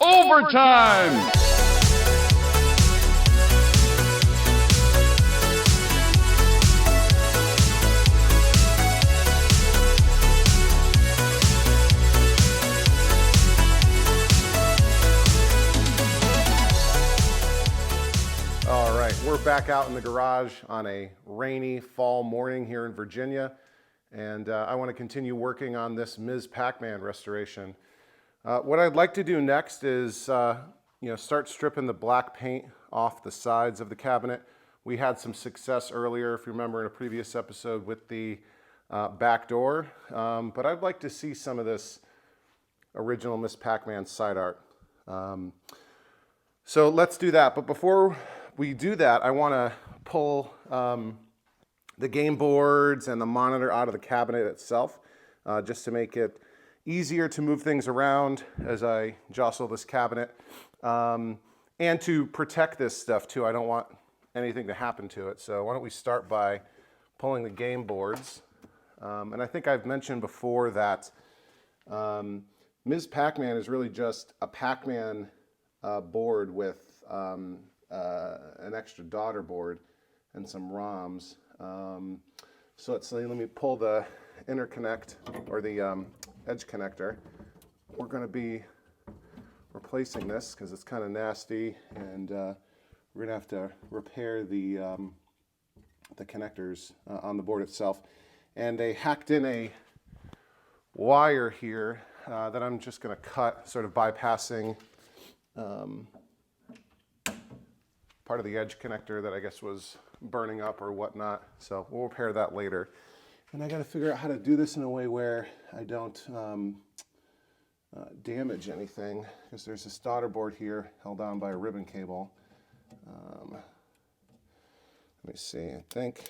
overtime! All right, we're back out in the garage on a rainy fall morning here in Virginia, and I want to continue working on this Ms. Pac-Man restoration. What I'd like to do next is start stripping the black paint off the sides of the cabinet. We had some success earlier, if you remember, in a previous episode with the back door, but I'd like to see some of this original Ms. Pac-Man side art. So let's do that, but before we do that, I want to pull the game boards and the monitor out of the cabinet itself, just to make it easier to move things around as I jostle this cabinet, and to protect this stuff too. I don't want anything to happen to it. So why don't we start by pulling the game boards. And I think I've mentioned before that Ms. Pac-Man is really just a Pac-Man board with an extra daughter board and some ROMs. So let me pull the interconnect or the edge connector. We're going to be replacing this because it's kind of nasty, and we're going to have to repair the connectors on the board itself. And they hacked in a wire here that I'm just going to cut, sort of bypassing part of the edge connector that I guess was burning up or whatnot. So we'll repair that later. And I got to figure out how to do this in a way where I don't damage anything, because there's this daughter board here held on by a ribbon cable. Let me see, I think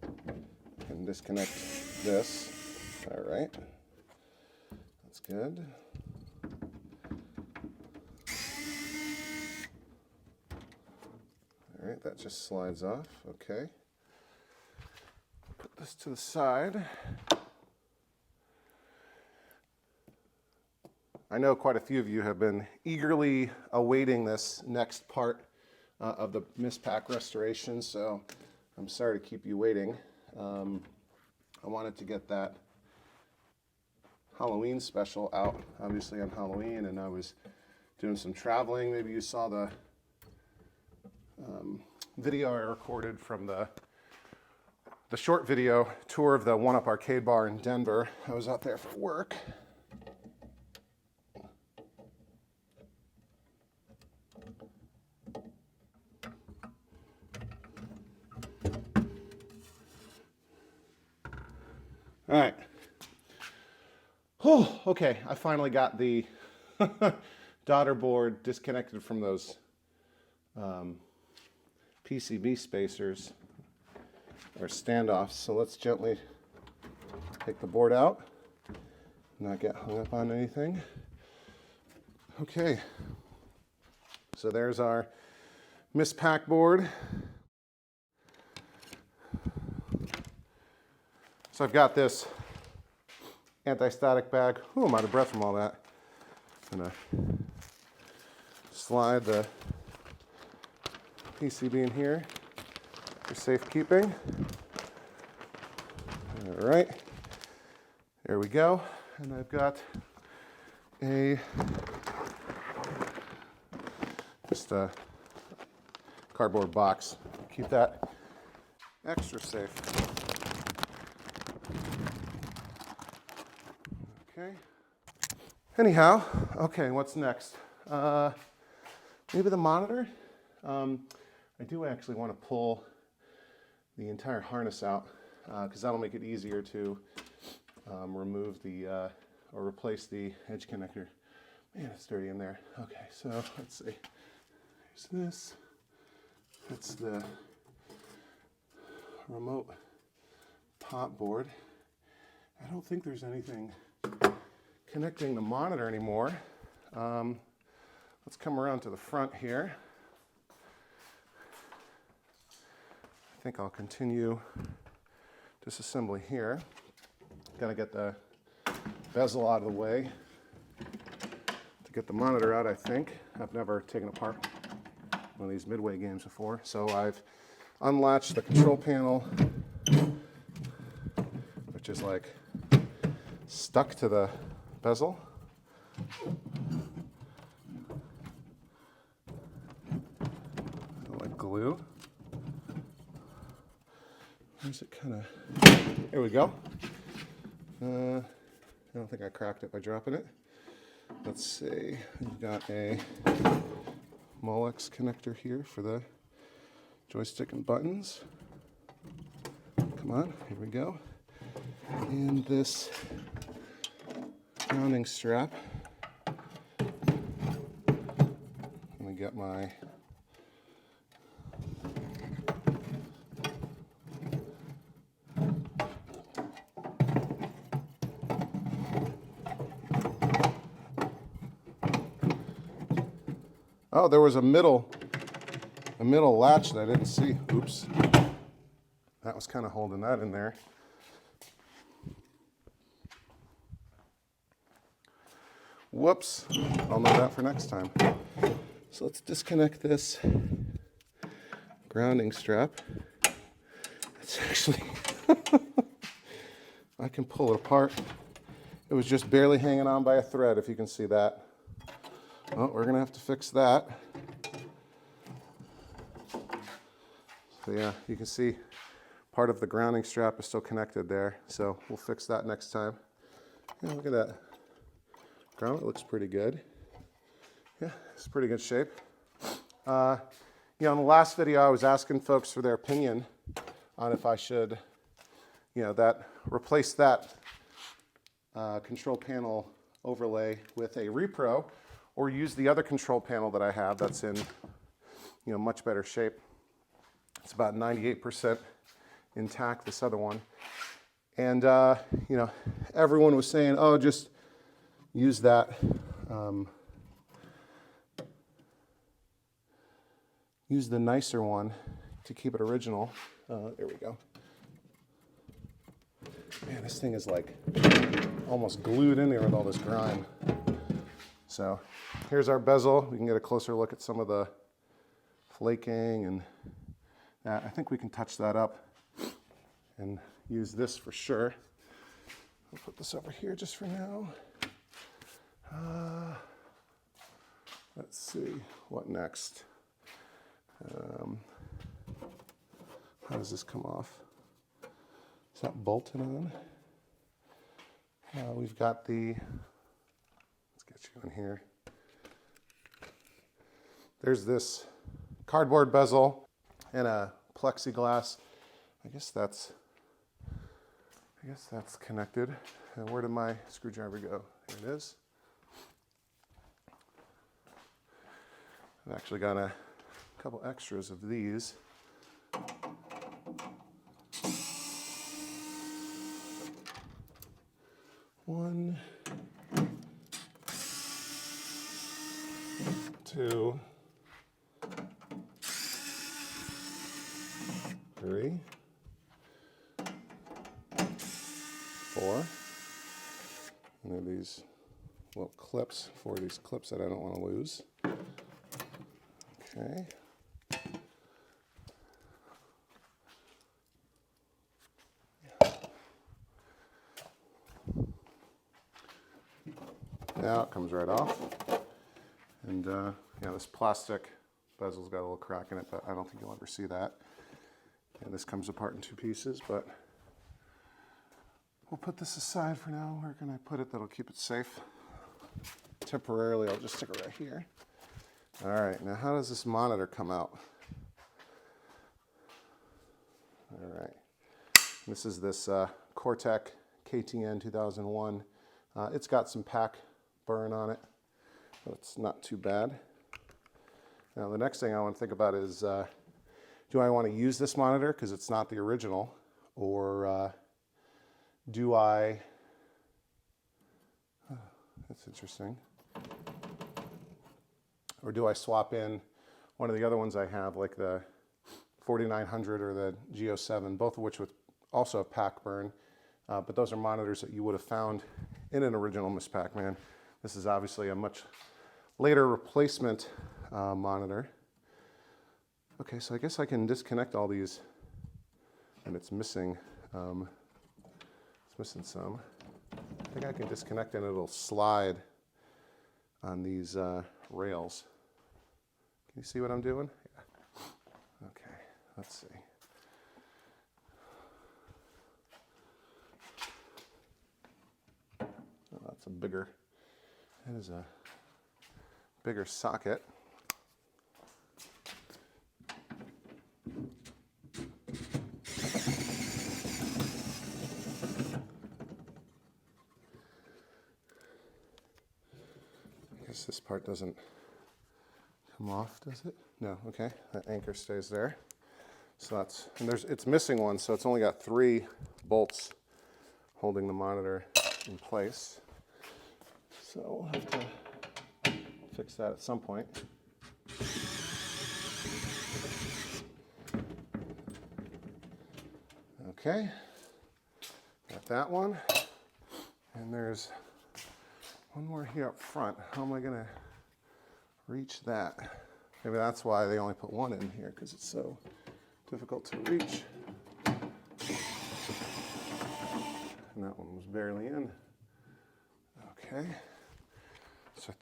I can disconnect this. All right, that's good. All right, that just slides off, okay. Put this to the side. I know quite a few of you have been eagerly awaiting this next part of the Ms. Pac restoration, so I'm sorry to keep you waiting. I wanted to get that Halloween special out, obviously on Halloween, and I was doing some traveling. Maybe you saw the video I recorded from the short video tour of the One Up Arcade Bar in Denver. I was out there for work. All right. Oh, okay, I finally got the daughter board disconnected from those PCB spacers or standoffs. So let's gently take the board out, not get hung up on anything. Okay, so there's our Ms. Pac board. So I've got this anti-static bag. Ooh, I'm out of breath from all that. I'm gonna slide the PCB in here for safekeeping. All right, there we go. And I've got just a cardboard box. Keep that extra safe. Okay. Anyhow, okay, what's next? Maybe the monitor? I do actually want to pull the entire harness out because that'll make it easier to remove the or replace the edge connector. Man, it's dirty in there. Okay, so let's see. Here's this. That's the remote pot board. I don't think there's anything connecting the monitor anymore. Let's come around to the front here. I think I'll continue disassembly here. Gotta get the bezel out of the way to get the monitor out, I think. I've never taken apart one of these Midway games before. So I've unlatched the control panel, which is like stuck to the bezel. Like glue. Where's it kind of... There we go. I don't think I cracked it by dropping it. Let's see. We've got a Molex connector here for the joystick and buttons. Come on, here we go. And this grounding strap. Let me get my oh, there was a middle latch that I didn't see. Oops. That was kind of holding that in there. Whoops. I'll know that for next time. So let's disconnect this grounding strap. It's actually, I can pull it apart. It was just barely hanging on by a thread, if you can see that. Well, we're gonna have to fix that. So yeah, you can see part of the grounding strap is still connected there. So we'll fix that next time. Yeah, look at that. Ground, it looks pretty good. Yeah, it's pretty good shape. You know, in the last video, I was asking folks for their opinion on if I should, you know, replace that control panel overlay with a repro, or use the other control panel that I have that's in, you know, much better shape. It's about 98% intact, this other one. And, you know, everyone was saying, oh, just use that, use the nicer one to keep it original. There we go. Man, this thing is like almost glued in there with all this grime. So here's our bezel. We can get a closer look at some of the flaking and that. I think we can touch that up and use this for sure. I'll put this over here just for now. Let's see, what next? How does this come off? Is that bolted on? We've got the, let's get you in here. There's this cardboard bezel and a plexiglass. I guess that's connected. And where did my screwdriver go? Here it is. I've actually got a couple extras of these. One, two, three, four. And there are these little clips for these clips that I don't want to lose. Okay. Now it comes right off. And yeah, this plastic bezel's got a little crack in it, but I don't think you'll ever see that. And this comes apart in two pieces, but we'll put this aside for now. Where can I put it that'll keep it safe? Temporarily, I'll just stick it right here. All right, now how does this monitor come out? All right, this is this Cortec KTN 2001. It's got some Pac burn on it, but it's not too bad. Now the next thing I want to think about is, do I want to use this monitor because it's not the original, or do I, that's interesting, or do I swap in one of the other ones I have, like the 4900 or the G07, both of which would also have Pac burn, but those are monitors that you would have found in an original Miss Pac-Man. This is obviously a much later replacement monitor. Okay, so I guess I can disconnect all these, and it's missing some. I think I can disconnect and it'll slide on these rails. Can you see what I'm doing? Yeah. Okay, let's see. Oh, that's a bigger, that is a bigger socket. I guess this part doesn't come off, does it? No, okay, that anchor stays there. So that's, and it's missing one, so it's only got 3 bolts holding the monitor in place. So we'll have to fix that at some point. Okay, got that one. And there's one more here up front. How am I gonna reach that? Maybe that's why they only put one in here, because it's so difficult to reach. And that one was barely in. Okay, so I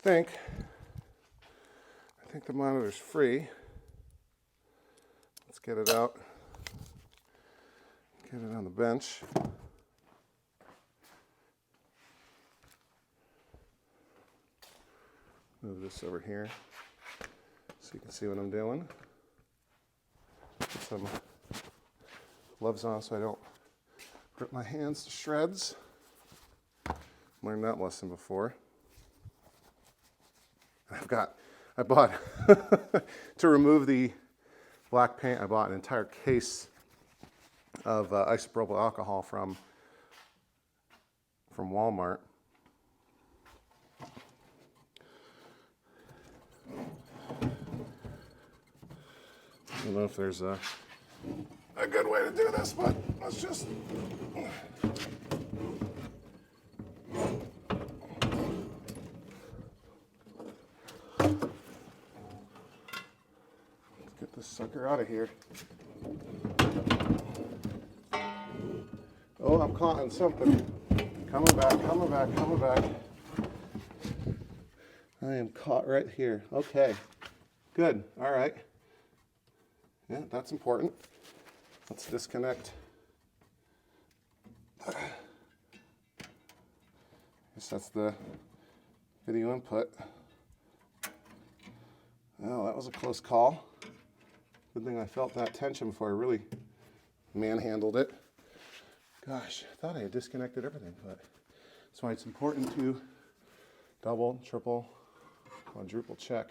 think the monitor's free. Let's get it out. Get it on the bench. Move this over here so you can see what I'm doing. Put some gloves on so I don't rip my hands to shreds. Learned that lesson before. I bought, to remove the black paint, I bought an entire case of isopropyl alcohol from Walmart. I don't know if there's a good way to do this, but let's just... Get this sucker out of here. Oh, I'm caught in something. Coming back. I am caught right here. Okay, good, all right. Yeah, that's important. Let's disconnect. I guess that's the video input. Oh, that was a close call. Good thing I felt that tension before I really manhandled it. Gosh, I thought I had disconnected everything, but that's why it's important to double, triple, quadruple check.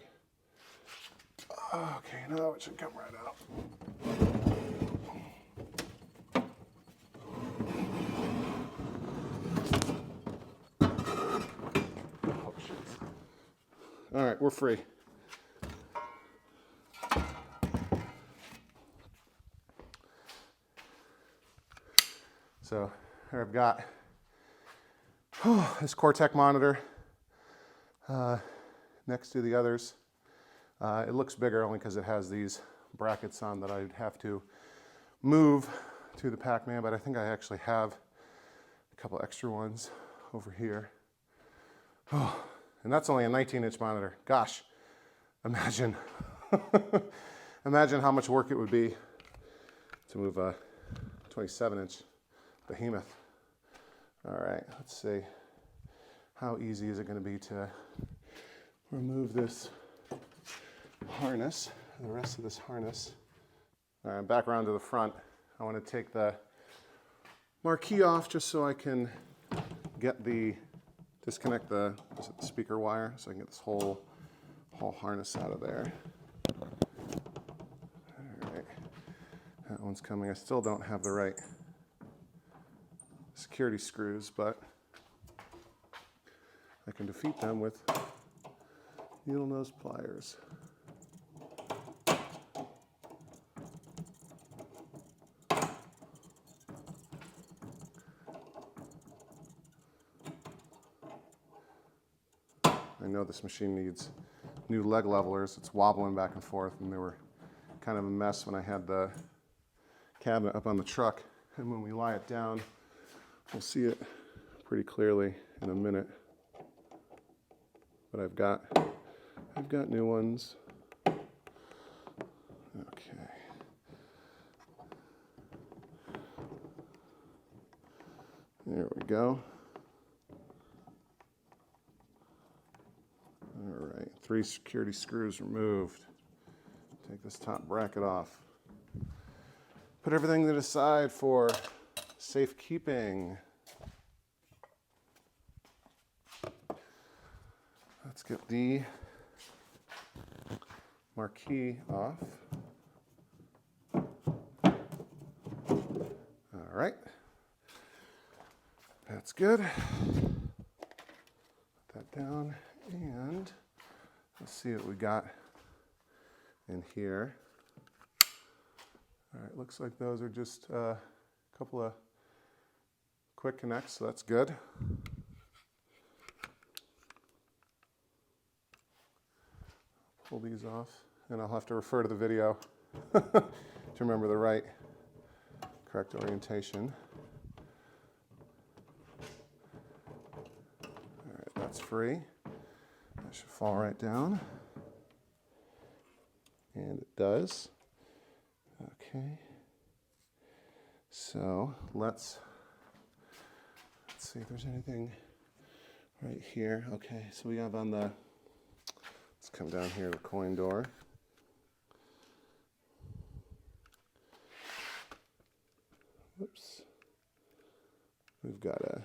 Okay, now it should come right out. Oh, shit. All right, we're free. So here I've got this Cortec monitor next to the others. It looks bigger only because it has these brackets on that I'd have to move to the Pac-Man, but I think I actually have a couple extra ones over here. Oh, and that's only a 19-inch monitor. Gosh, imagine, imagine how much work it would be to move a 27-inch behemoth. All right, let's see. How easy is it going to be to remove this harness, the rest of this harness? All right, back around to the front. I want to take the marquee off just so I can get disconnect the speaker wire so I can get this whole harness out of there. All right, that one's coming. I still don't have the right security screws, but I can defeat them with needle nose pliers. I know this machine needs new leg levelers. It's wobbling back and forth, and they were kind of a mess when I had the cabinet up on the truck. And when we lie it down, we'll see it pretty clearly in a minute. But I've got new ones. Okay. There we go. All right, 3 security screws removed. Take this top bracket off. Put everything to the side for safekeeping. Let's get the marquee off. All right. That's good. Put that down, and let's see what we got in here. All right, looks like those are just a couple of quick connects, so that's good. Pull these off, and I'll have to refer to the video to remember the correct orientation. All right, that's free. That should fall right down. And it does. Okay. So let's see if there's anything right here. Okay, so we have on the, let's come down here to the coin door. Whoops. We've got a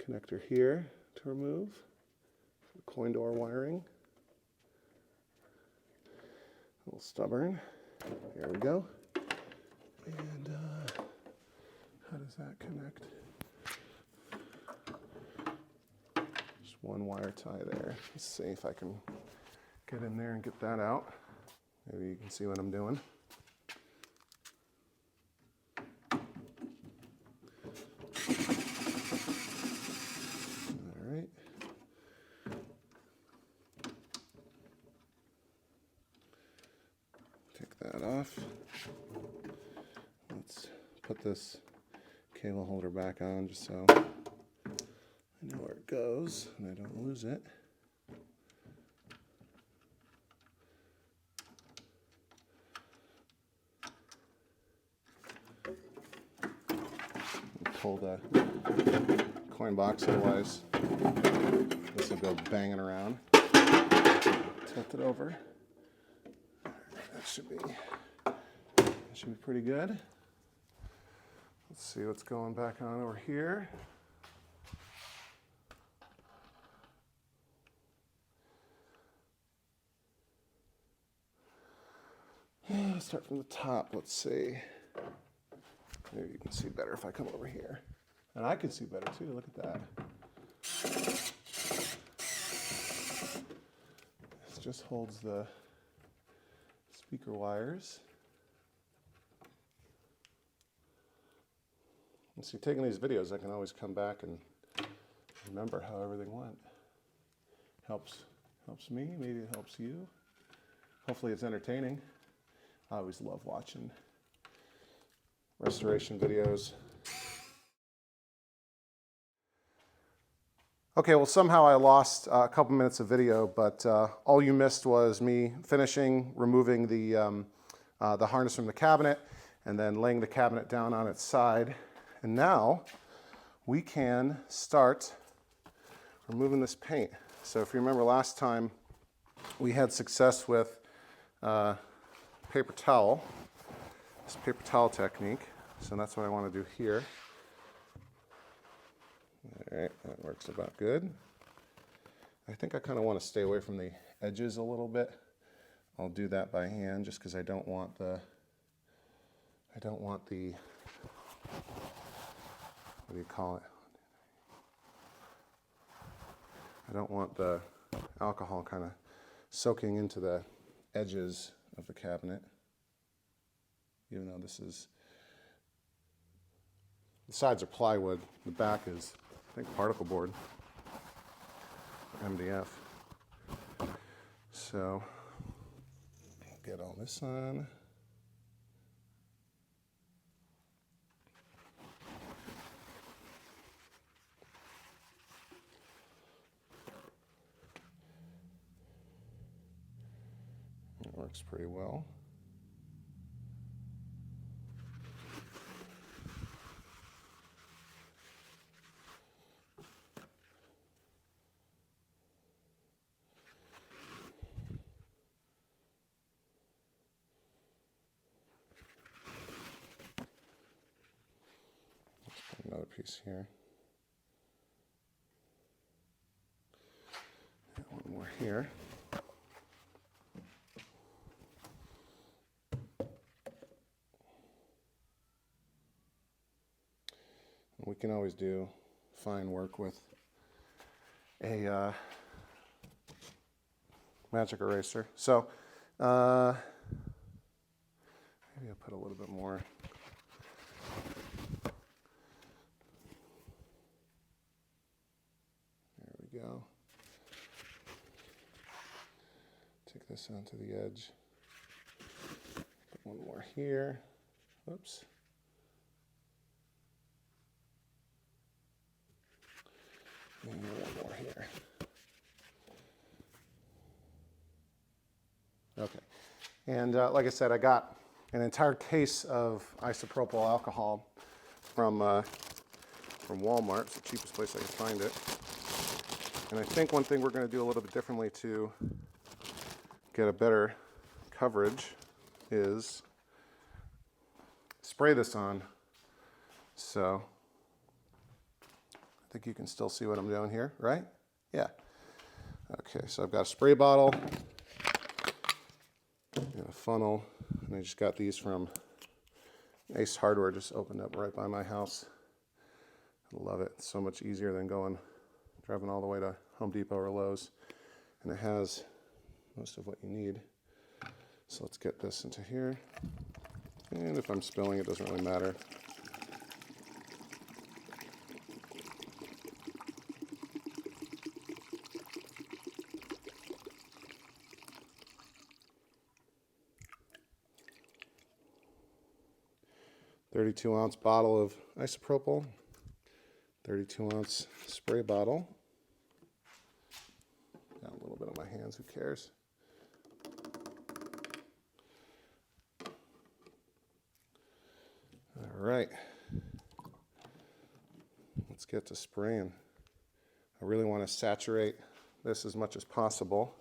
connector here to remove for coin door wiring. A little stubborn. There we go. And how does that connect? Just one wire tie there. Let's see if I can get in there and get that out. Maybe you can see what I'm doing. All right. Take that off. Let's put this cable holder back on just so I know where it goes and I don't lose it. Pull the coin box, otherwise this will go banging around. Tilt it over. That should be pretty good. Let's see what's going back on over here. Start from the top. Let's see. Maybe you can see better if I come over here. And I can see better too. Look at that. This just holds the speaker wires. And see, taking these videos, I can always come back and remember how everything went. Helps me, maybe it helps you. Hopefully it's entertaining. I always love watching restoration videos. Okay, well somehow I lost a couple minutes of video, but all you missed was me finishing removing the harness from the cabinet and then laying the cabinet down on its side. And now we can start removing this paint. So if you remember last time, we had success with paper towel, this paper towel technique. So that's what I want to do here. All right, that works about good. I think I kind of want to stay away from the edges a little bit. I'll do that by hand just because I don't want the, what do you call it? I don't want the alcohol kind of soaking into the edges of the cabinet, even though this is, the sides are plywood, the back is, I think, particle board, MDF. So get all this on. It works pretty well. Another piece here. And one more here. And we can always do fine work with a magic eraser. So maybe I'll put a little bit more. There we go. Take this onto the edge. Put one more here. Whoops. And one more here. Okay. And like I said, I got an entire case of isopropyl alcohol from Walmart. It's the cheapest place I can find it. And I think one thing we're going to do a little bit differently to get a better coverage is spray this on. So I think you can still see what I'm doing here, right? Yeah. Okay, so I've got a spray bottle and a funnel, and I just got these from Ace Hardware, just opened up right by my house. I love it. It's so much easier than driving all the way to Home Depot or Lowe's. And it has most of what you need. So let's get this into here. And if I'm spilling, it doesn't really matter. .32-ounce bottle of isopropyl, 32-ounce spray bottle. Got a little bit on my hands, who cares? All right, let's get to spraying. I really want to saturate this as much as possible.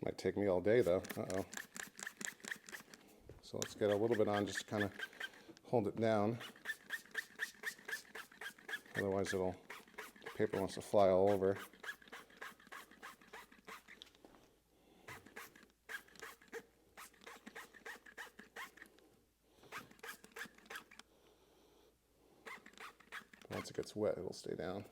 Might take me all day though. Uh-oh. So let's get a little bit on, just kind of hold it down. Otherwise the paper wants to fly all over. Once it gets wet, it'll stay down.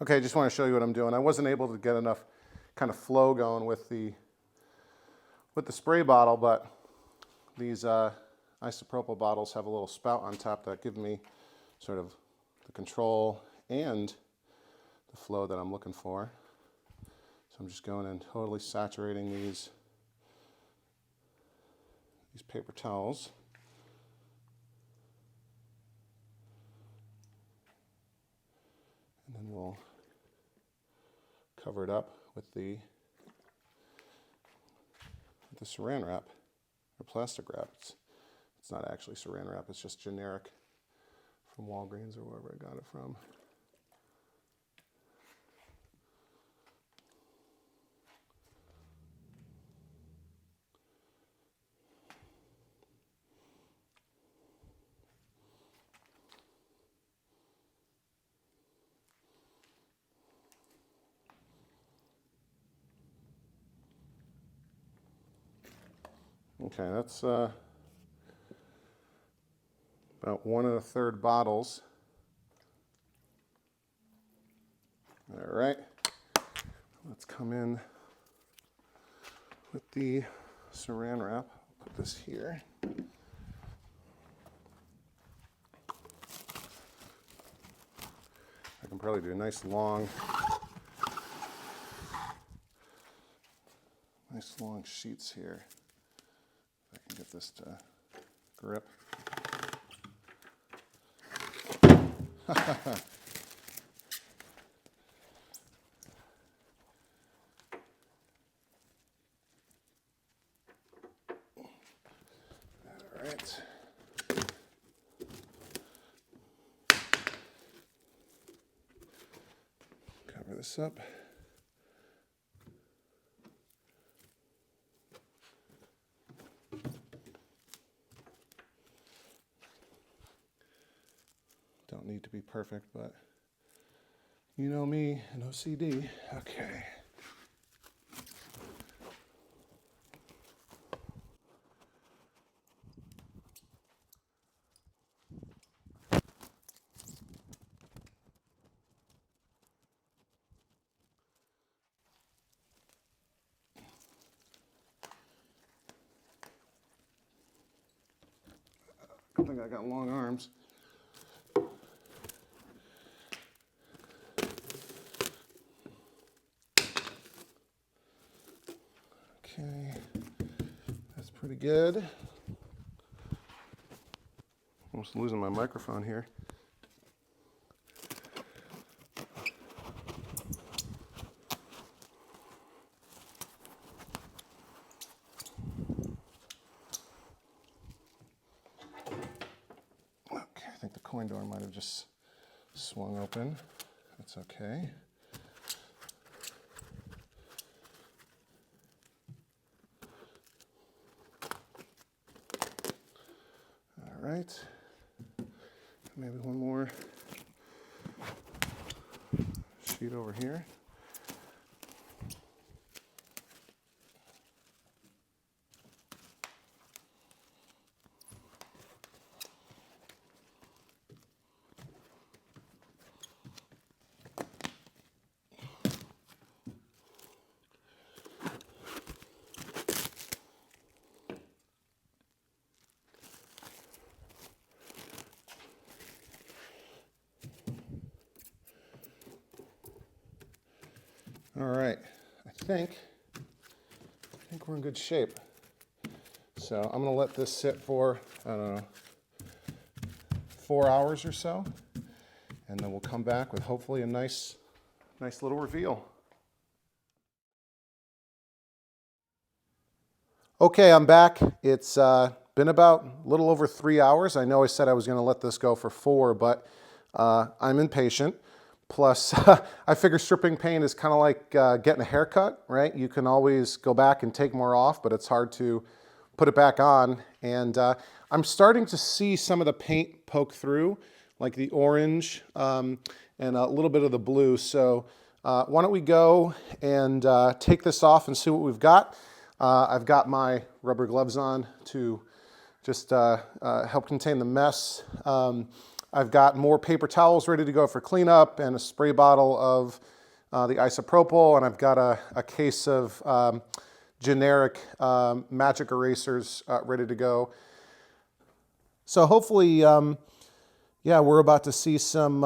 Okay, I just want to show you what I'm doing. I wasn't able to get enough kind of flow going with the spray bottle, but these isopropyl bottles have a little spout on top that give me sort of the control and the flow that I'm looking for. So I'm just going and totally saturating these paper towels. And then we'll cover it up with the saran wrap or plastic wrap. It's not actually saran wrap, it's just generic from Walgreens or wherever I got it from. Okay, that's about 1 1/3 bottles. All right, let's come in with the saran wrap. Put this here. I can probably do nice long sheets here. If I can get this to grip. All right. Cover this up. Don't need to be perfect, but you know me and OCD. Okay. I think I got long arms. Okay, that's pretty good. Almost losing my microphone here. Okay, I think the coin door might have just swung open. That's okay. All right, maybe one more sheet over here. All right, I think we're in good shape. So I'm gonna let this sit for, I don't know, 4 hours or so, and then we'll come back with hopefully a nice little reveal. Okay, I'm back. It's been about a little over 3 hours. I know I said I was gonna let this go for 4, but I'm impatient. Plus, I figure stripping paint is kind of like getting a haircut, right? You can always go back and take more off, but it's hard to put it back on. And I'm starting to see some of the paint poke through, like the orange and a little bit of the blue. So why don't we go and take this off and see what we've got. I've got my rubber gloves on to just help contain the mess. I've got more paper towels ready to go for cleanup and a spray bottle of the isopropyl, and I've got a case of generic magic erasers ready to go. So hopefully, yeah, we're about to see some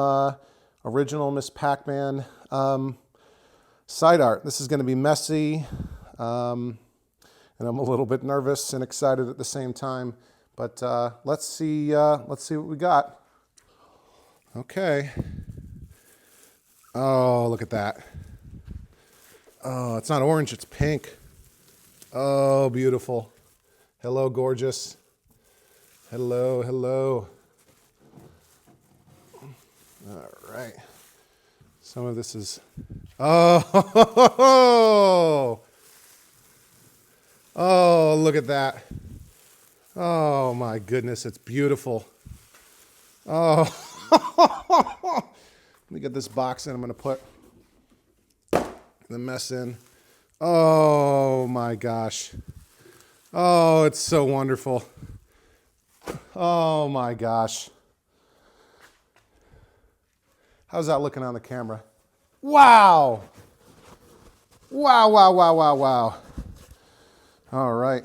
original Miss Pac-Man side art. This is going to be messy, and I'm a little bit nervous and excited at the same time. But let's see what we got. Okay. Oh, look at that. Oh, it's not orange, it's pink. Oh, beautiful. Hello, gorgeous. Hello, hello. All right. Some of this is, oh, oh, look at that. Oh my goodness, it's beautiful. Oh. Let me get this box in. I'm going to put the mess in. Oh my gosh. Oh, it's so wonderful. Oh my gosh. How's that looking on the camera? Wow. Wow, wow, wow, wow, wow. All right.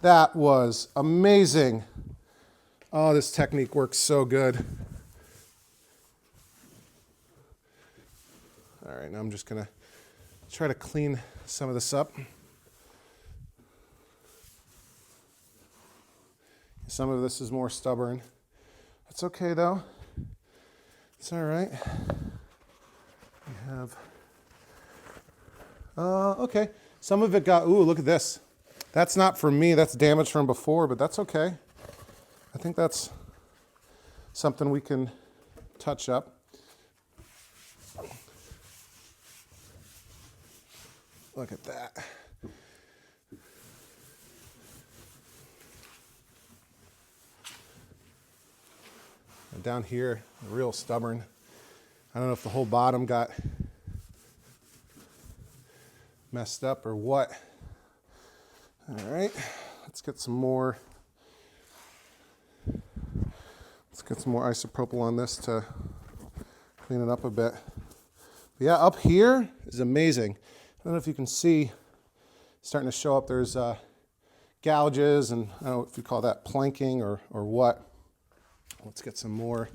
That was amazing. Oh, this technique works so good. All right, now I'm just gonna try to clean some of this up. Some of this is more stubborn. That's okay though. It's all right. We have, okay. Some of it got, ooh, look at this. That's not from me, that's damage from before, but that's okay. I think that's something we can touch up. Look at that. And down here, real stubborn. I don't know if the whole bottom got messed up or what. All right, let's get some more. Let's get some more isopropyl on this to clean it up a bit. But yeah, up here is amazing. I don't know if you can see, starting to show up, there's gouges, and I don't know if you call that planking or what. Let's get some more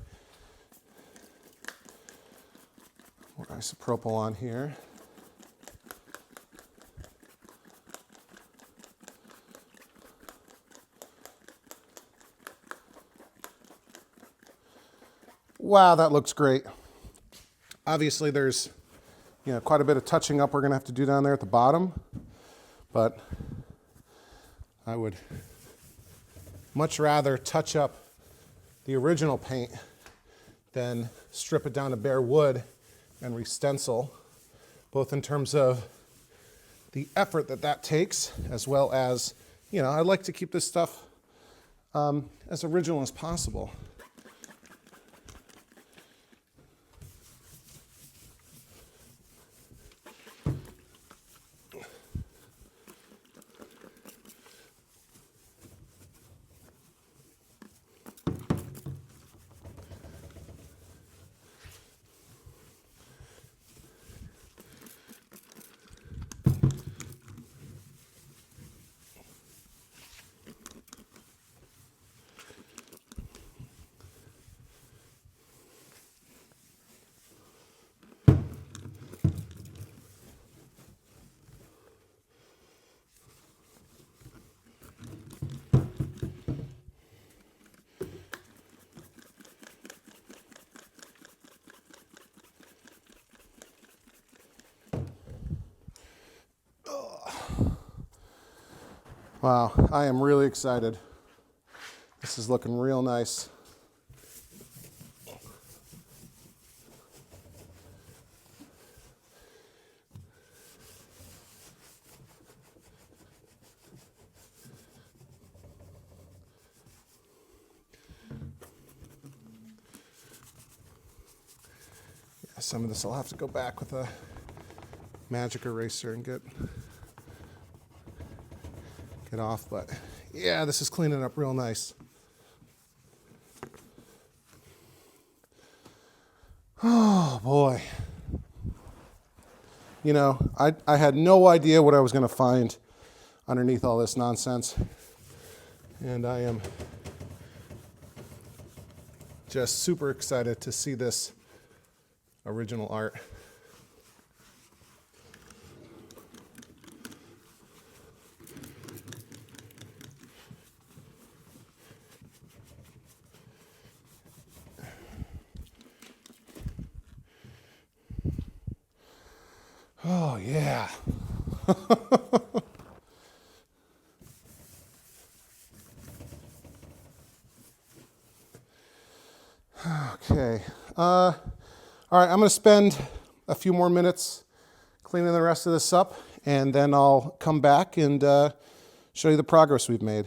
isopropyl on here. Wow, that looks great. Obviously there's, you know, quite a bit of touching up we're gonna have to do down there at the bottom, but I would much rather touch up the original paint than strip it down to bare wood and re-stencil, both in terms of the effort that takes, as well as, you know, I like to keep this stuff as original as possible. Wow, I am really excited. This is looking real nice. Yeah, some of this I'll have to go back with a magic eraser and get off, but yeah, this is cleaning up real nice. Oh boy. You know, I had no idea what I was going to find underneath all this nonsense, and I am just super excited to see this original art. Oh, yeah. Okay. All right, I'm going to spend a few more minutes cleaning the rest of this up, and then I'll come back and show you the progress we've made.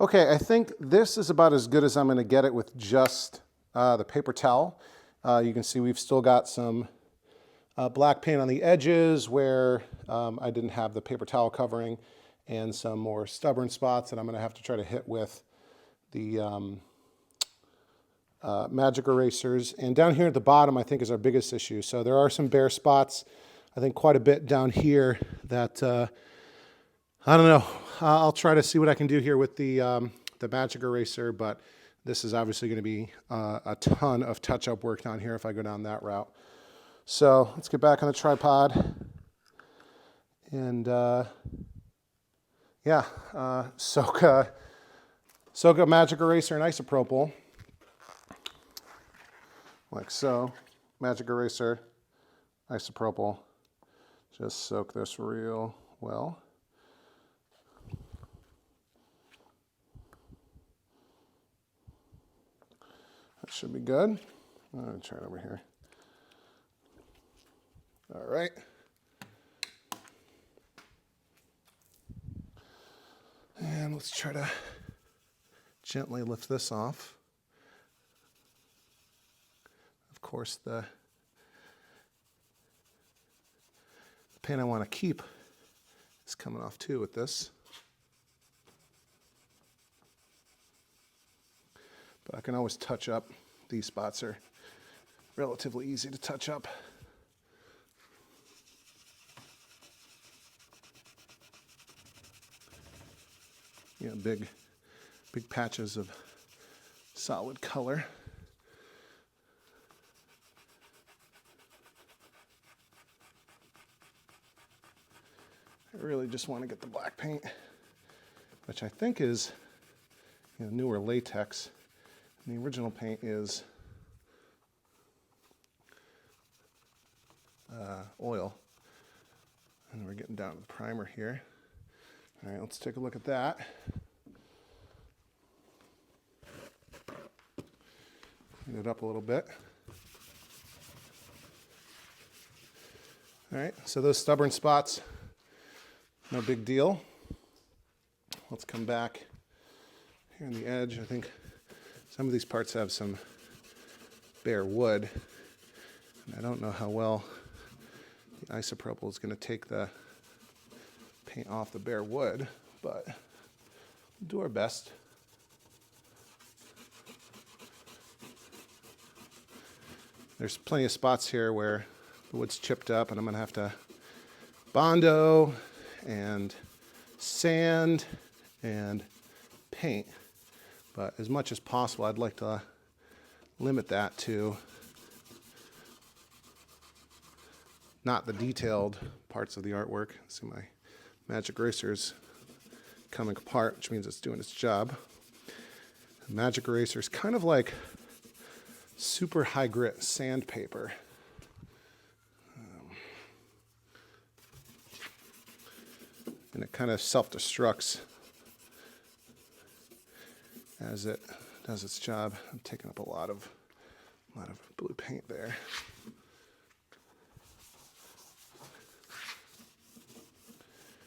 Okay, I think this is about as good as I'm going to get it with just the paper towel. You can see we've still got some black paint on the edges where I didn't have the paper towel covering, and some more stubborn spots that I'm going to have to try to hit with the magic erasers. And down here at the bottom, I think, is our biggest issue. So there are some bare spots, I think quite a bit down here that, I don't know. I'll try to see what I can do here with the magic eraser, but this is obviously going to be a ton of touch-up work down here if I go down that route. So let's get back on the tripod. And yeah, soak a magic eraser in isopropyl, like so. Magic eraser, isopropyl. Just soak this real well. That should be good. I'm going to try it over here. All right. And let's try to gently lift this off. Of course, the paint I want to keep is coming off too with this. But I can always touch up. These spots are relatively easy to touch up. Yeah, big patches of solid color. I really just want to get the black paint, which I think is newer latex. And the original paint is oil. And we're getting down to the primer here. All right, let's take a look at that. Clean it up a little bit. All right, so those stubborn spots, no big deal. Let's come back here on the edge. I think some of these parts have some bare wood, and I don't know how well the isopropyl is going to take the paint off the bare wood, but we'll do our best. There's plenty of spots here where the wood's chipped up, and I'm going to have to Bondo and sand and paint. But as much as possible, I'd like to limit that to not the detailed parts of the artwork. See, my magic eraser's coming apart, which means it's doing its job. The magic eraser is kind of like super high grit sandpaper. And it kind of self-destructs as it does its job. I'm taking up a lot of blue paint there.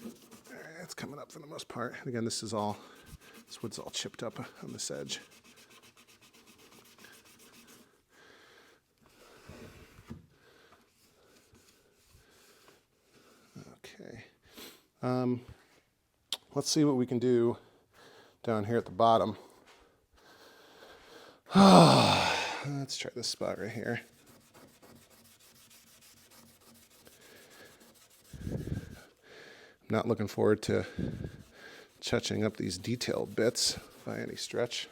All right, it's coming up for the most part. And again, this wood's all chipped up on this edge. Okay. Let's see what we can do down here at the bottom. Let's try this spot right here. I'm not looking forward to touching up these detailed bits by any stretch.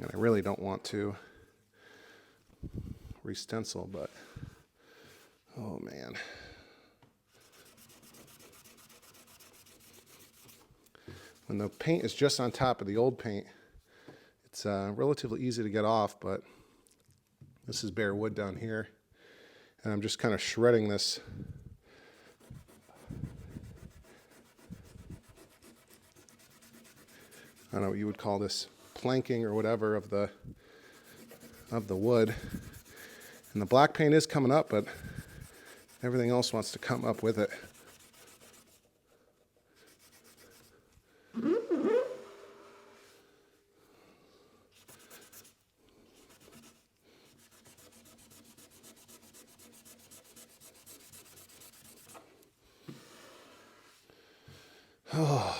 And I really don't want to re-stencil, but oh man. When the paint is just on top of the old paint, it's relatively easy to get off, but this is bare wood down here. And I'm just kind of shredding this. I don't know what you would call this, planking or whatever of the wood. And the black paint is coming up, but everything else wants to come up with it. Oh.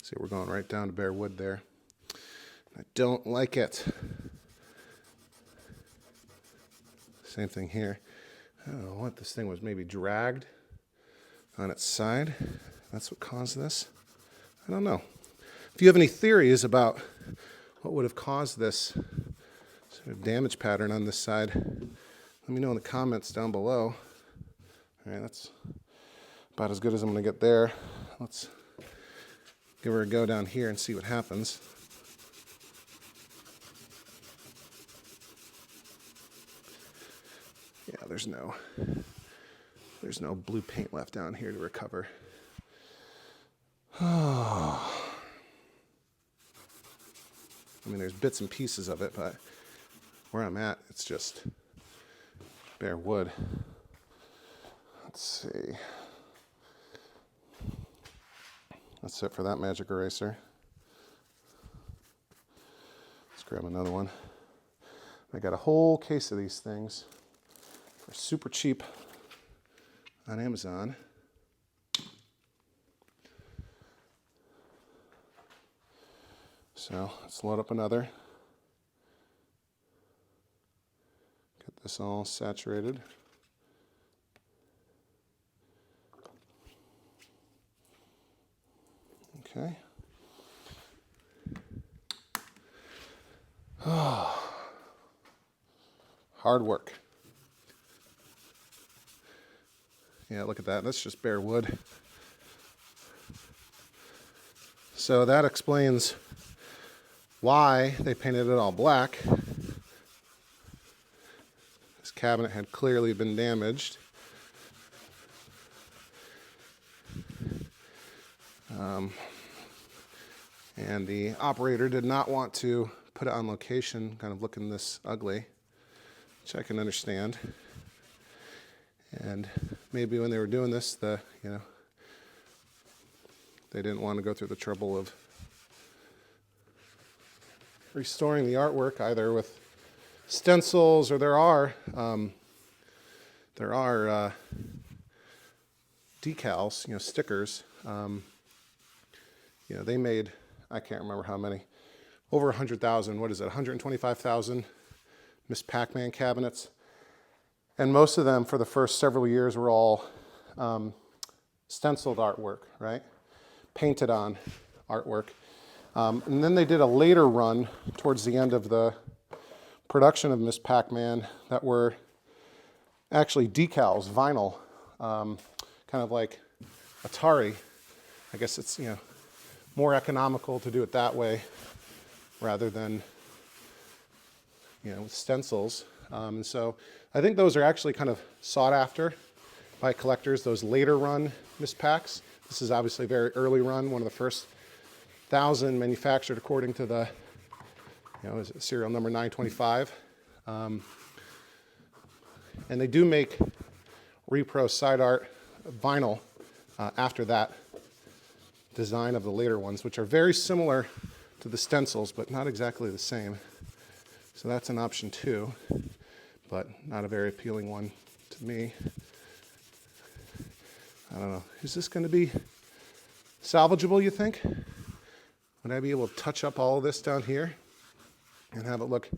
See, we're going right down to bare wood there. I don't like it. Same thing here. I don't know what this thing was, maybe dragged on its side. That's what caused this. I don't know. If you have any theories about what would have caused this sort of damage pattern on this side, let me know in the comments down below. All right, that's about as good as I'm going to get there. Let's give her a go down here and see what happens. Yeah, there's no blue paint left down here to recover. Oh. I mean, there's bits and pieces of it, but where I'm at, it's just bare wood. Let's see. That's it for that magic eraser. Let's grab another one. I got a whole case of these things for super cheap on Amazon. So let's load up another. Get this all saturated. Okay. Oh. Hard work. Yeah, look at that. That's just bare wood. So that explains why they painted it all black. This cabinet had clearly been damaged. And the operator did not want to put it on location, kind of looking this ugly, which I can understand. And maybe when they were doing this, they didn't want to go through the trouble of restoring the artwork either with stencils, or there are decals, stickers. They made, I can't remember how many, over 100,000. What is it? 125,000 Miss Pac-Man cabinets, and most of them for the first several years were all stenciled artwork, right? Painted on artwork. And then they did a later run towards the end of the production of Miss Pac-Man that were actually decals, vinyl, kind of like Atari. I guess it's, more economical to do it that way rather than, with stencils. And so I think those are actually kind of sought after by collectors, those later run Miss Pacs. This is obviously a very early run, one of the first 1,000 manufactured according to the, is it serial number 925. And they do make repro side art vinyl after that design of the later ones, which are very similar to the stencils, but not exactly the same. So that's an option too, but not a very appealing one to me. I don't know. Is this going to be salvageable, you think? Would I be able to touch up all of this down here and have it look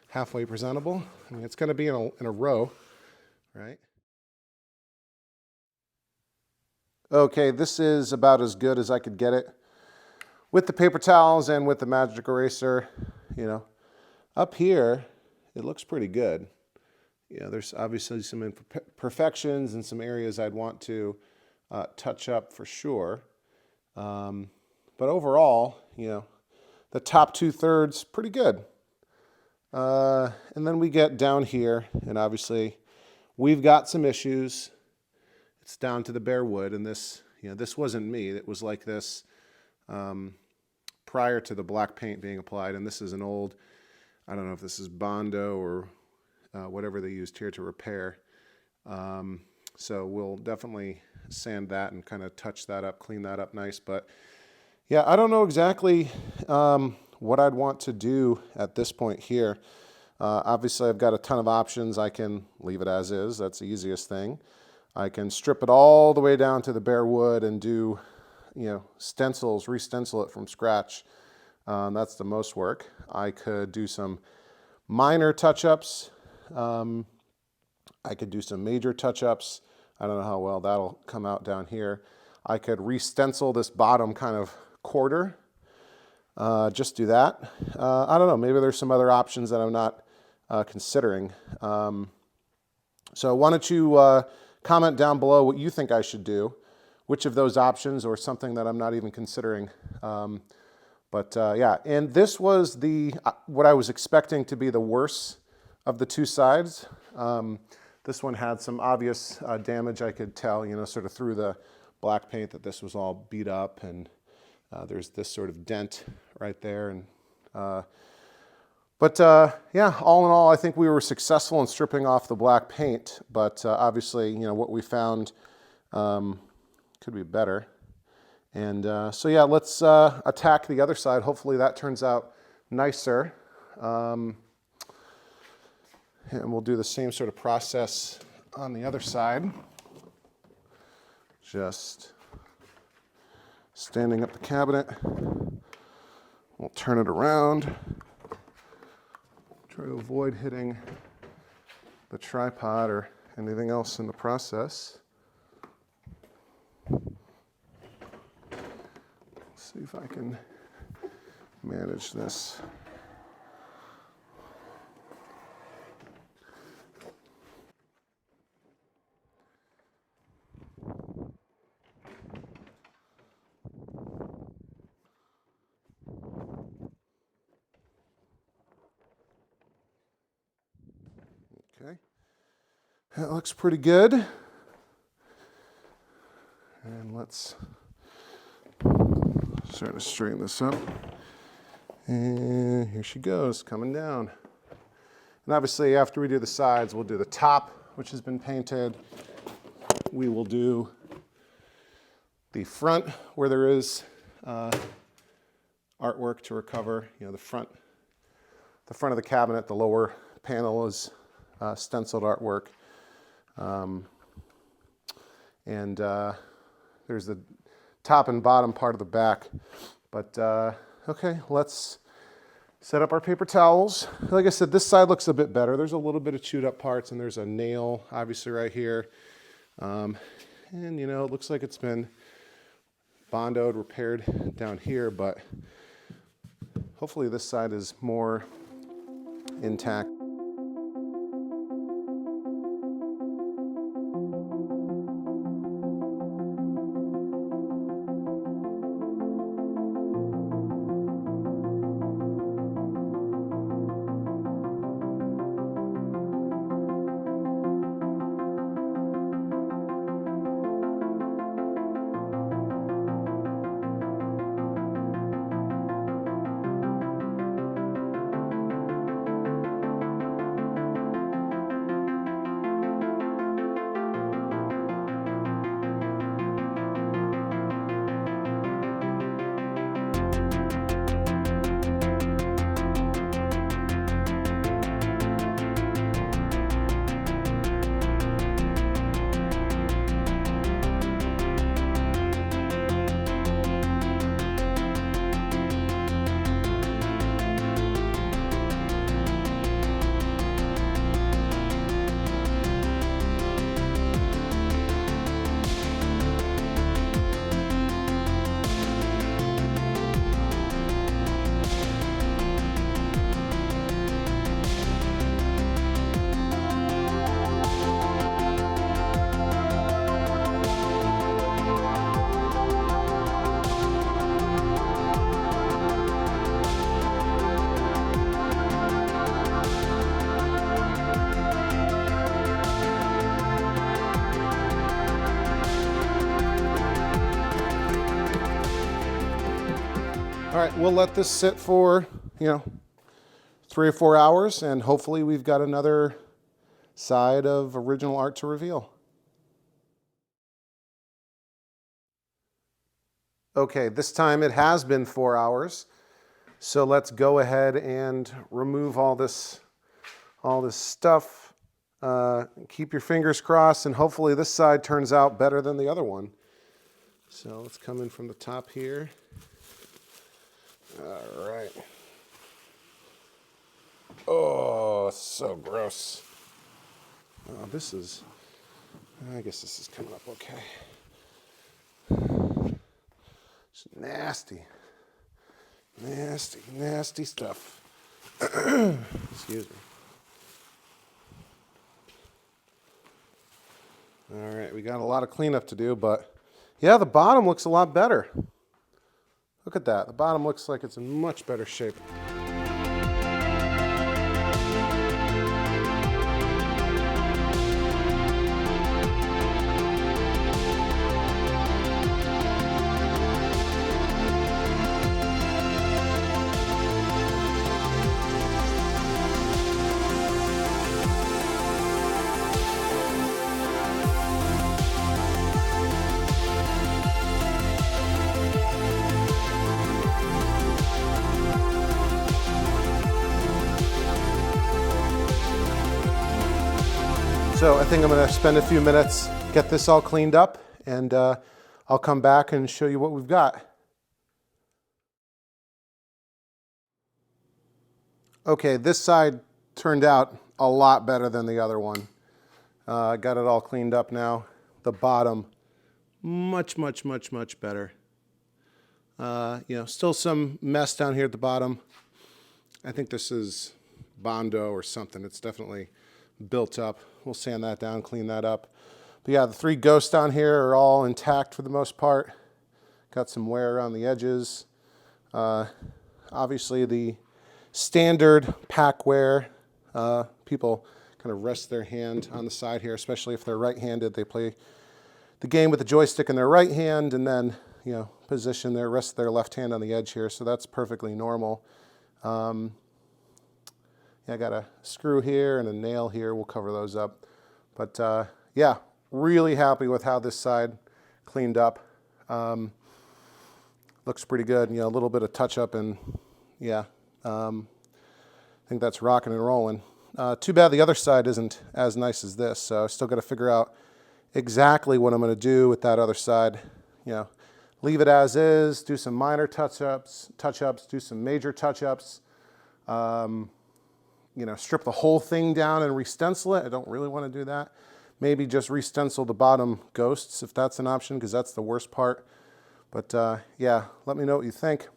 halfway presentable? I mean, it's going to be in a row, right? Okay, this is about as good as I could get it with the paper towels and with the magic eraser. Up here, it looks pretty good. There's obviously some imperfections and some areas I'd want to touch up for sure. But overall, the top 2/3 pretty good. And then we get down here, and obviously we've got some issues. It's down to the bare wood, and this, this wasn't me. It was like this prior to the black paint being applied, and this is an old, I don't know if this is Bondo or whatever they used here to repair. So we'll definitely sand that and kind of touch that up, clean that up nice. But yeah, I don't know exactly what I'd want to do at this point here. Obviously, I've got a ton of options. I can leave it as is. That's the easiest thing. I can strip it all the way down to the bare wood and do, stencils, re-stencil it from scratch. That's the most work. I could do some minor touch-ups. I could do some major touch-ups. I don't know how well that'll come out down here. I could re-stencil this bottom kind of quarter. Just do that. I don't know, maybe there's some other options that I'm not considering. So why don't you comment down below what you think I should do, which of those options or something that I'm not even considering. Yeah, and this was what I was expecting to be the worst of the two sides. This one had some obvious damage. I could tell, sort of through the black paint that this was all beat up, and there's this sort of dent right there. And yeah, all in all, I think we were successful in stripping off the black paint, but obviously, what we found could be better. And so yeah, let's attack the other side. Hopefully that turns out nicer. And we'll do the same sort of process on the other side. Just standing up the cabinet. We'll turn it around. Try to avoid hitting the tripod or anything else in the process. See if I can manage this. Okay, that looks pretty good. And let's start to straighten this up. And here she goes, coming down. And obviously after we do the sides, we'll do the top, which has been painted. We will do the front where there is artwork to recover. The front of the cabinet, the lower panel is stenciled artwork. There's the top and bottom part of the back. But okay, let's set up our paper towels. Like I said, this side looks a bit better. There's a little bit of chewed up parts, and there's a nail obviously right here. And it looks like it's been bondoed, repaired down here, but hopefully this side is more intact. All right, we'll let this sit for, 3 or 4 hours, and hopefully we've got another side of original art to reveal. Okay, this time it has been 4 hours, so let's go ahead and remove all this all this stuff. Keep your fingers crossed, and hopefully this side turns out better than the other one. So let's come in from the top here. All right. Oh, so gross. Oh, this is, I guess this is coming up okay. It's nasty. Nasty, nasty stuff. Excuse me. All right, we got a lot of cleanup to do, but yeah, the bottom looks a lot better. Look at that. The bottom looks like it's in much better shape. So I think I'm going to spend a few minutes, get this all cleaned up, and I'll come back and show you what we've got. Okay, this side turned out a lot better than the other one. I got it all cleaned up now. The bottom, much better. Still some mess down here at the bottom. I think this is Bondo or something. It's definitely built up. We'll sand that down, clean that up. But yeah, the three ghosts down here are all intact for the most part. Got some wear around the edges. Obviously the standard pack wear. People kind of rest their hand on the side here, especially if they're right-handed. They play the game with the joystick in their right hand and then, position their rest of their left hand on the edge here. So that's perfectly normal. I got a screw here and a nail here. We'll cover those up. But yeah, really happy with how this side cleaned up. Looks pretty good. A little bit of touch up, and yeah, I think that's rocking and rolling. Too bad the other side isn't as nice as this. So I still got to figure out exactly what I'm going to do with that other side. Leave it as is, do some minor touch-ups, do some major touch-ups. Strip the whole thing down and re-stencil it. I don't really want to do that. Maybe just re-stencil the bottom ghosts if that's an option, because that's the worst part. But yeah, let me know what you think.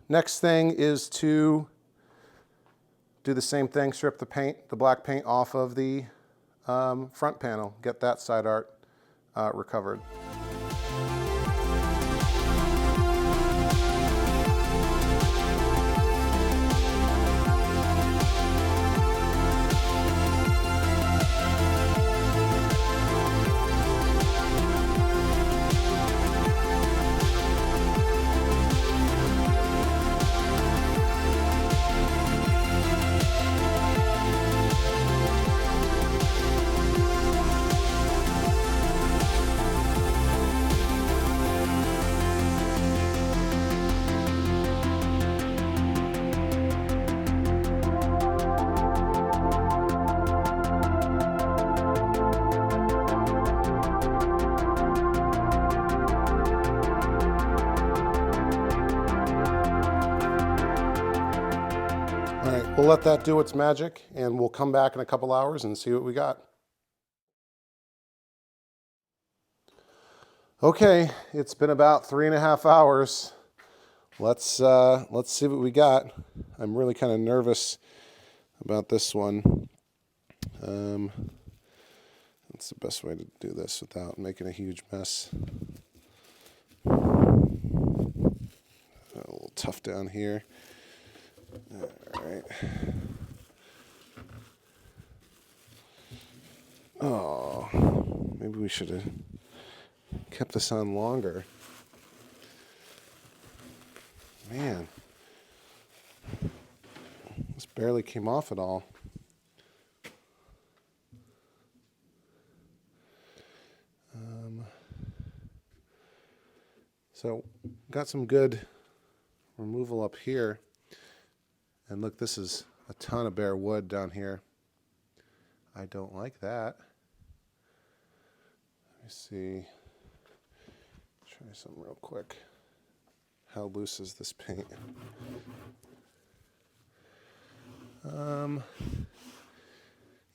Next thing is to do the same thing, strip the black paint off of the front panel, get that side art recovered. We'll let that do its magic, and we'll come back in a couple hours and see what we got. Okay, it's been about 3.5 hours. Let's see what we got. I'm really kind of nervous about this one. That's the best way to do this without making a huge mess. A little tough down here. All right. Oh, maybe we should have kept this on longer. Man, this barely came off at all. So got some good removal up here. And look, this is a ton of bare wood down here. I don't like that. Let me see. Try something real quick. How loose is this paint?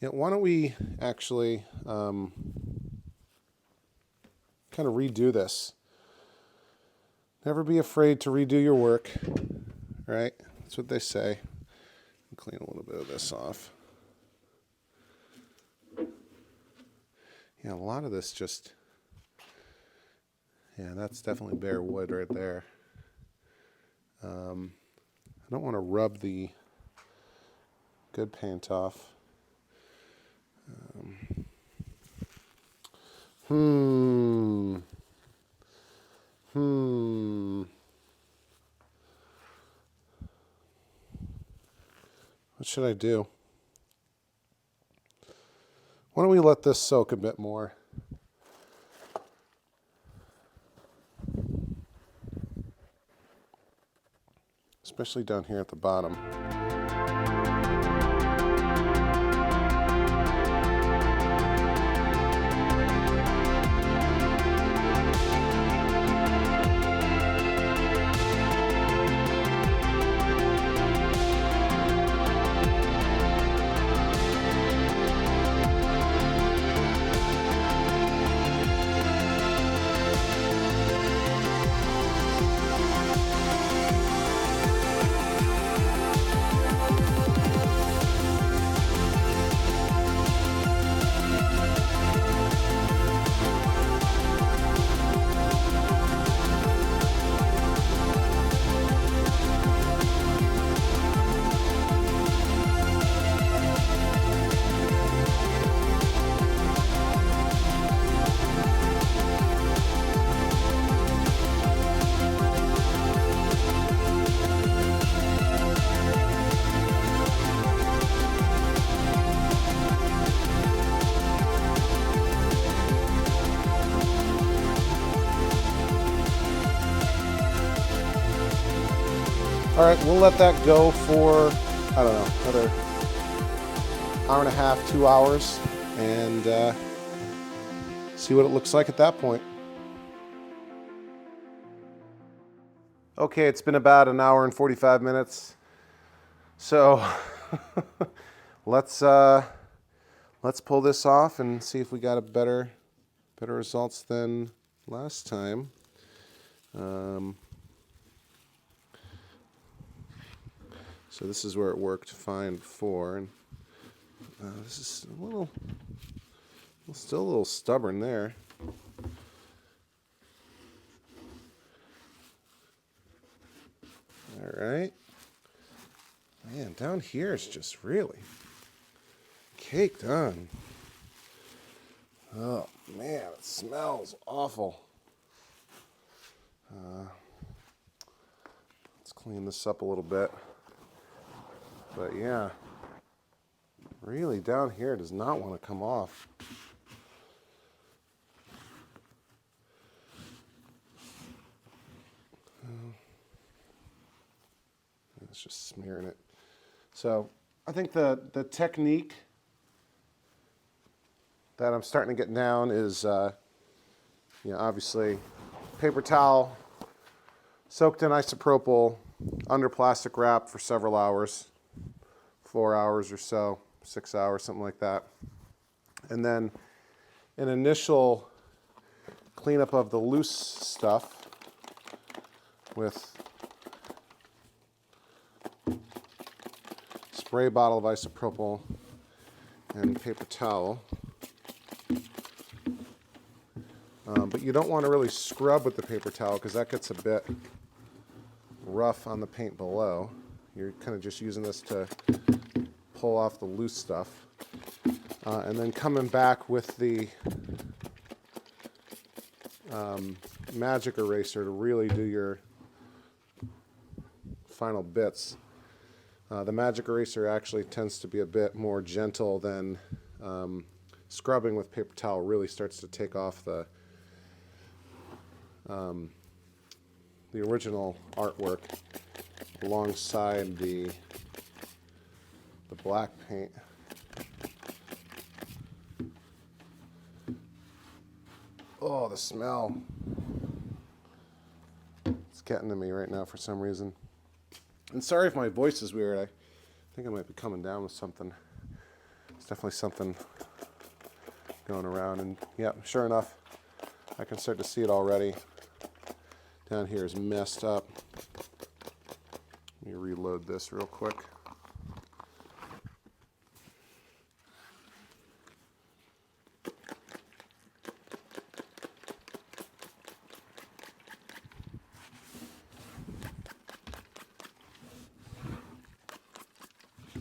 Yeah, why don't we actually kind of redo this? Never be afraid to redo your work, right? That's what they say. I'll clean a little bit of this off. Yeah, a lot of this just, yeah, that's definitely bare wood right there. I don't want to rub the good paint off. What should I do? Why don't we let this soak a bit more? Especially down here at the bottom. All right, we'll let that go for, I don't know, another hour and a half, 2 hours, and see what it looks like at that point. Okay, it's been about an hour and 45 minutes. So let's pull this off and see if we got a better results than last time. So this is where it worked fine before, and this is still a little stubborn there. All right. Man, down here it's just really caked on. Oh man, it smells awful. Let's clean this up a little bit. But yeah, really down here does not want to come off. It's just smearing it. So I think the technique that I'm starting to get down is, obviously paper towel soaked in isopropyl under plastic wrap for several hours. 4 hours or so, 6 hours, something like that. And then an initial cleanup of the loose stuff with spray bottle of isopropyl and paper towel. But you don't want to really scrub with the paper towel because that gets a bit rough on the paint below. You're kind of just using this to pull off the loose stuff. And then coming back with the magic eraser to really do your final bits. The magic eraser actually tends to be a bit more gentle than scrubbing with paper towel. Really starts to take off the original artwork alongside the the black paint. Oh, the smell. It's getting to me right now for some reason. And sorry if my voice is weird. I think I might be coming down with something. It's definitely something going around. And yeah, sure enough, I can start to see it already. Down here is messed up. Let me reload this real quick.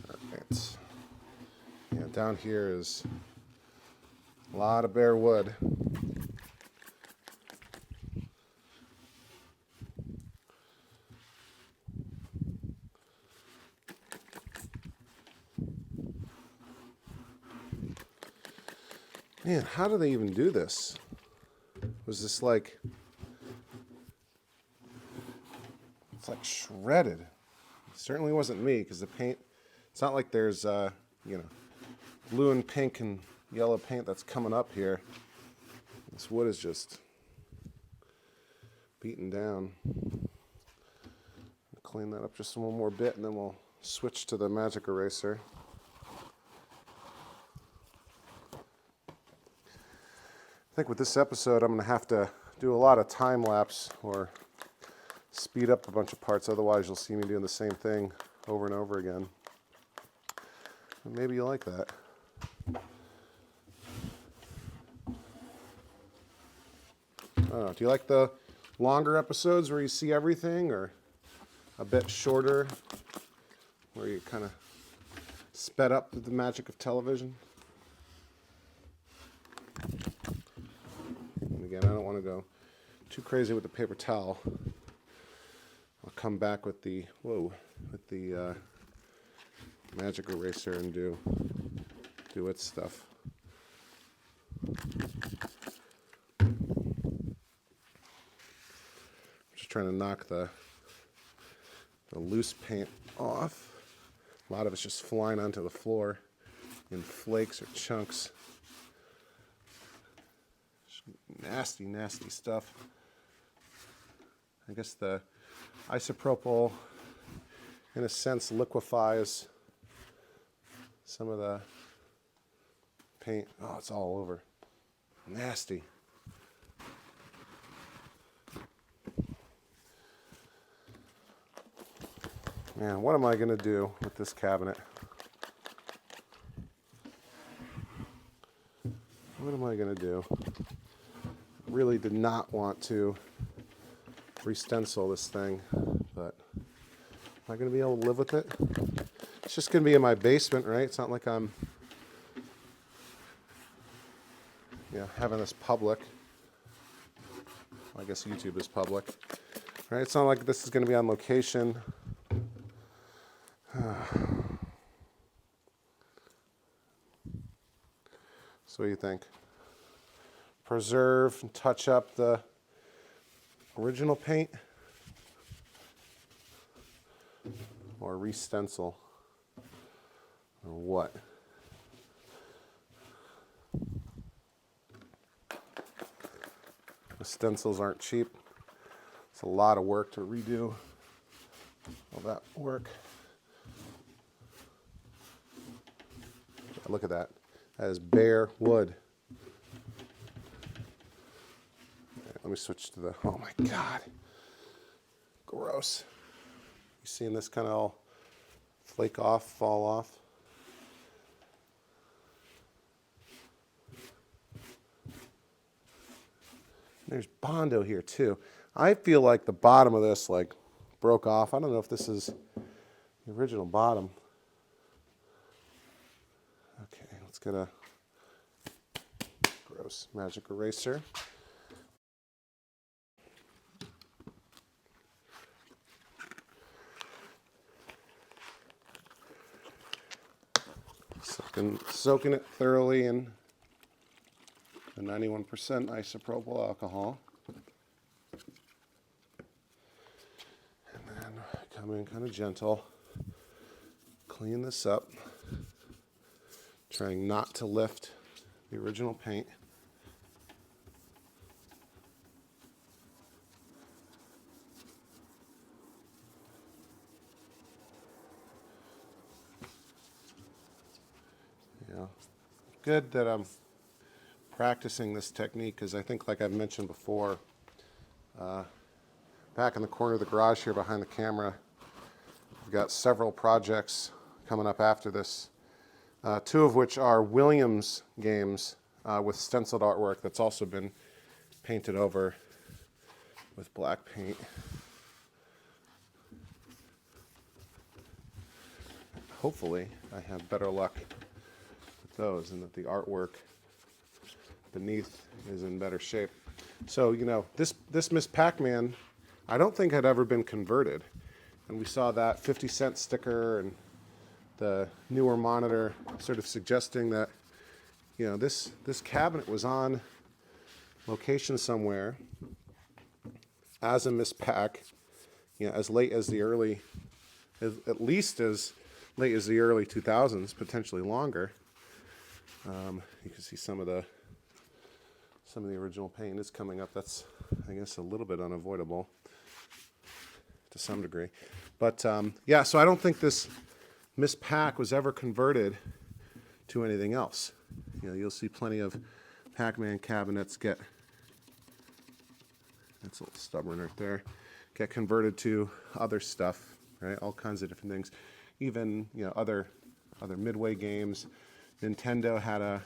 Alright. Yeah, down here is a lot of bare wood. Man, how do they even do this? Was this like... It's like shredded. It certainly wasn't me, because the paint... It's not like there's, blue and pink and yellow paint that's coming up here. This wood is just beaten down. I'll clean that up just one more bit, and then we'll switch to the magic eraser. I think with this episode, I'm going to have to do a lot of time lapse or speed up a bunch of parts. Otherwise, you'll see me doing the same thing over and over again. And maybe you like that. I don't know. Do you like the longer episodes where you see everything, or a bit shorter where you kind of sped up the magic of television? Again, I don't want to go too crazy with the paper towel. I'll come back with the magic eraser and do its stuff. I'm just trying to knock the loose paint off. A lot of it's just flying onto the floor in flakes or chunks. Nasty, nasty stuff. I guess the isopropyl, in a sense, liquefies some of the paint. Oh, it's all over. Nasty. Man, what am I going to do with this cabinet? What am I going to do? Really did not want to re-stencil this thing, but am I going to be able to live with it? It's just going to be in my basement, right? It's not like I'm having this public. I guess YouTube is public, right? It's not like this is going to be on location. So what do you think? Preserve and touch up the original paint, or re-stencil, or what? The stencils aren't cheap. It's a lot of work to redo all that work. Look at that. That is bare wood. Let me switch to the, oh my God. Gross. You seeing this kind of all flake off, fall off? There's Bondo here too. I feel like the bottom of this like broke off. I don't know if this is the original bottom. Okay, let's get a gross magic eraser. Soaking it thoroughly in the 91% isopropyl alcohol. And then come in kind of gentle, clean this up. Trying not to lift the original paint. Yeah, good that I'm practicing this technique, because I think, like I've mentioned before, back in the corner of the garage here behind the camera, we've got several projects coming up after this, two of which are Williams games with stenciled artwork that's also been painted over with black paint. Hopefully I have better luck with those, and that the artwork beneath is in better shape. So, you know, this Miss Pac-Man, I don't think had ever been converted. And we saw that 50-cent sticker and the newer monitor sort of suggesting that, you know, this cabinet was on location somewhere as a Miss Pac, you know, as late as the early, at least as late as the early 2000s, potentially longer. You can see some of the original paint is coming up. That's, I guess, a little bit unavoidable to some degree. But yeah, so I don't think this Miss Pac was ever converted to anything else. You know, you'll see plenty of Pac-Man cabinets get, that's a little stubborn right there, get converted to other stuff, right? All kinds of different things. Even, you know, other Midway games. Nintendo had a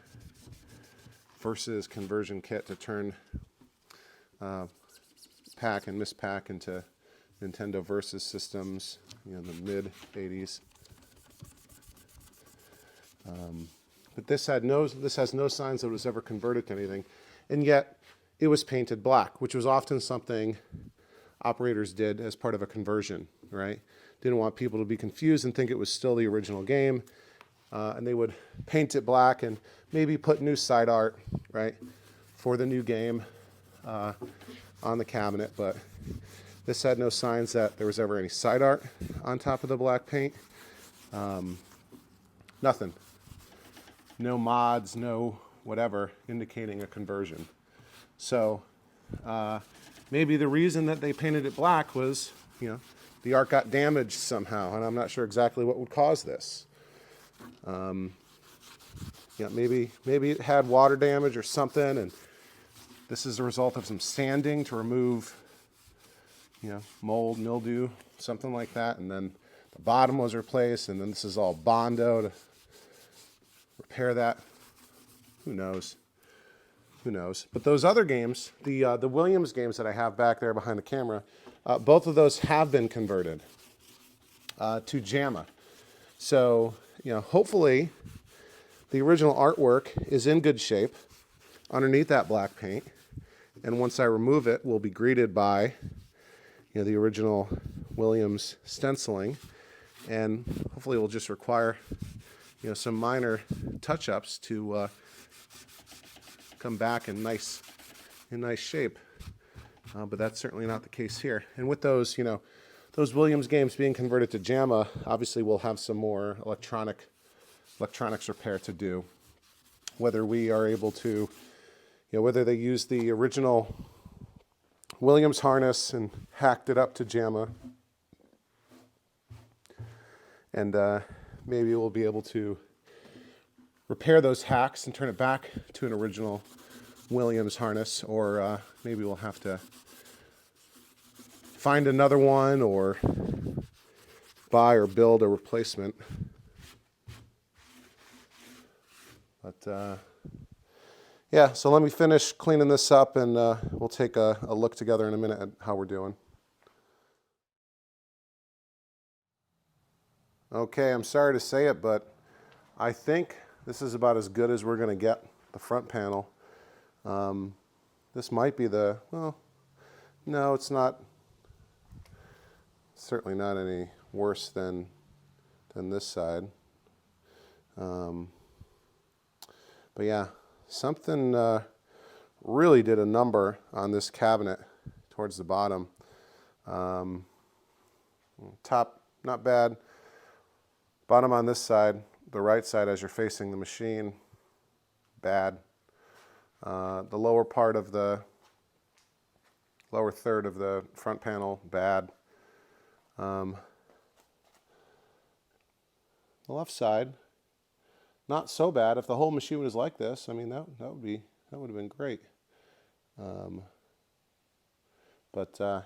Versus conversion kit to turn Pac and Miss Pac into Nintendo Versus systems, you know, in the mid-80s. But this has no signs that it was ever converted to anything, and yet it was painted black, which was often something operators did as part of a conversion, right? Didn't want people to be confused and think it was still the original game, and they would paint it black and maybe put new side art, right, for the new game on the cabinet. But this had no signs that there was ever any side art on top of the black paint. Nothing. No mods, no whatever, indicating a conversion. So maybe the reason that they painted it black was, you know, the art got damaged somehow, and I'm not sure exactly what would cause this. Yeah, maybe it had water damage or something, and this is a result of some sanding to remove, you know, mold, mildew, something like that, and then the bottom was replaced, and then this is all Bondo to repair that. Who knows? Who knows? But those other games, the Williams games that I have back there behind the camera, both of those have been converted to JAMA. So, you know, hopefully the original artwork is in good shape underneath that black paint, and once I remove it, we'll be greeted by, you know, the original Williams stenciling, and hopefully it will just require, you know, some minor touch-ups to come back in nice shape. But that's certainly not the case here. And with those, you know, those Williams games being converted to JAMA, obviously we'll have some more electronics repair to do. Whether we are able to, you know, whether they use the original Williams harness and hacked it up to JAMA, and maybe we'll be able to repair those hacks and turn it back to an original Williams harness, or maybe we'll have to find another one or buy or build a replacement. But yeah, so let me finish cleaning this up, and we'll take a look together in a minute at how we're doing. Okay, I'm sorry to say it, but I think this is about as good as we're going to get the front panel. This might be the, well, no, it's not, certainly not any worse than this side. But yeah, something really did a number on this cabinet towards the bottom. Top, not bad. Bottom on this side, the right side as you're facing the machine, bad. The lower part of the lower third of the front panel, bad. The left side, not so bad. If the whole machine was like this, I mean, that would have been great.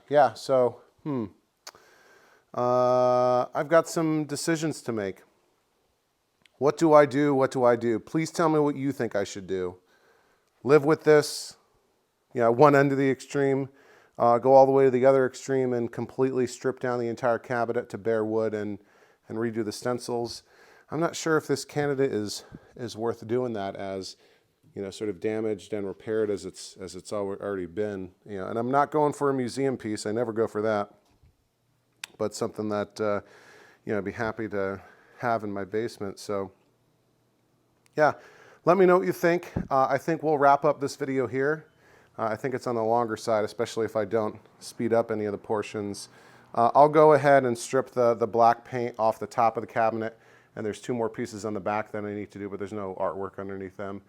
Yeah, so I've got some decisions to make. What do I do? What do I do? Please tell me what you think I should do. Live with this, one end of the extreme, go all the way to the other extreme and completely strip down the entire cabinet to bare wood and redo the stencils. I'm not sure if this candidate is worth doing that, as sort of damaged and repaired as it's already been. And I'm not going for a museum piece. I never go for that, but something that I'd be happy to have in my basement. So yeah, let me know what you think. I think we'll wrap up this video here. I think it's on the longer side, especially if I don't speed up any of the portions. I'll go ahead and strip the black paint off the top of the cabinet, and there's 2 more pieces on the back that I need to do, but there's no artwork underneath them.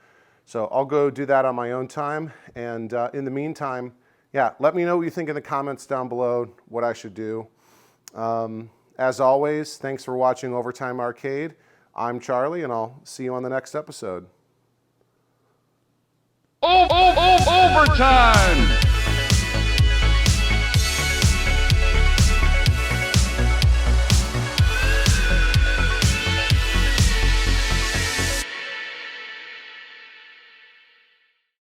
So I'll go do that on my own time, and in the meantime, yeah, let me know what you think in the comments down below, what I should do. As always, thanks for watching Overtime Arcade. I'm Charlie, and I'll see you on the next episode. Overtime!